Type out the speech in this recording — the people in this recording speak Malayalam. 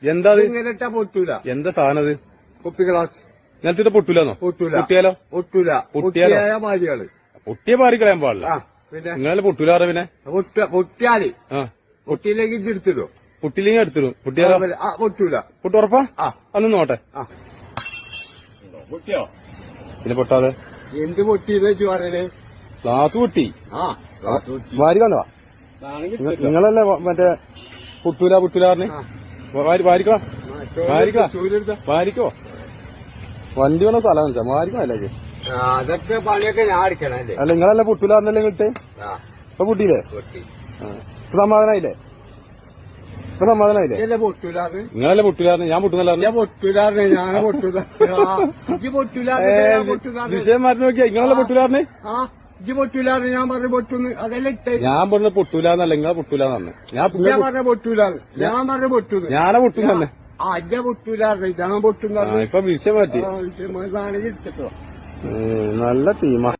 എന്താ ഇങ്ങനെ ഇട്ടാ പൊട്ടൂല. എന്താ സാധനം അത്? കുപ്പി ഗ്ലാസ് ഇങ്ങനത്തെ പൊട്ടൂലെന്നോ? പൊട്ടൂല. പൊട്ടിയാലോ? പൊട്ടൂല. പൊട്ടിയാലോ? പൊട്ടിയായ മാതിരികള്. പൊട്ടിയ പാറി കളയാൻ പാടില്ല. പിന്നെ നിങ്ങളെ പൊട്ടൂലാറ പിന്നെ പൊട്ടിയാല് ആ പൊട്ടിയിലേക്ക് ഇതെടുത്തിടോ. പൊട്ടിയില്ലെങ്കിൽ എടുത്തിടും. പൊട്ടിയാലോ? പൊട്ടൂല. പൊട്ടുറപ്പാ? അന്ന് നോട്ടെ. പൊട്ടിയോ? പിന്നെ പൊട്ടാതെ എന്ത് പൊട്ടിയെന്ന് വെച്ച് പറയല്? ഗ്ലാസ് പൊട്ടി. ഗ്ലാസ് പൊട്ടി. വാരി വന്നതാ നിങ്ങളല്ലേ മറ്റേ പൊട്ടൂലാറിന് വാരിക്കോ വാരിക്കോ. വണ്ടി വേണ സ്ഥലം വെച്ചാ വാരിക്കോ അല്ലേ? അതൊക്കെ പണിയൊക്കെ ഞാൻ അടിക്കണല്ലേ. അല്ല നിങ്ങളല്ലേ പൊട്ടൂലാറിനല്ലേ കിട്ടേ? ഇപ്പൊ പൊട്ടിയില്ലേ? ഇപ്പൊ സമാധാനായില്ലേ? ഇപ്പൊ സമാധാനായില്ലേ? പൊട്ടൂലാറ് നിങ്ങളല്ലേ പൊട്ടൂലാറിന്? ഞാൻ പൊട്ടുന്നല്ലാറിന്. പൊട്ടൂലാറിന് ഞാൻ പൊട്ടൂല. വിഷയം മാറ്റി നോക്കിയാ നിങ്ങളല്ലേ പൊട്ടൂലാറിന്? ഇജ്ജ് പൊട്ടൂലാറ് ഞാൻ പറഞ്ഞ പൊട്ടുന്ന് അതെല്ലാം ഇട്ടേ. ഞാൻ പറഞ്ഞ പൊട്ടൂലെന്നല്ല നിങ്ങളെ പൊട്ടൂലെന്നു. ഞാൻ പറഞ്ഞ പൊട്ടൂലാറ് ഞാൻ പറഞ്ഞ പൊട്ടുന്ന്. ഞാനാ പൊട്ടുന്നെ. അജ്ജ പൊട്ടൂലാറ് ഞാൻ പൊട്ടുന്ന ഇപ്പൊ വിഷയം മാറ്റി. എടുത്തിട്ടോ. നല്ല ടീമാ.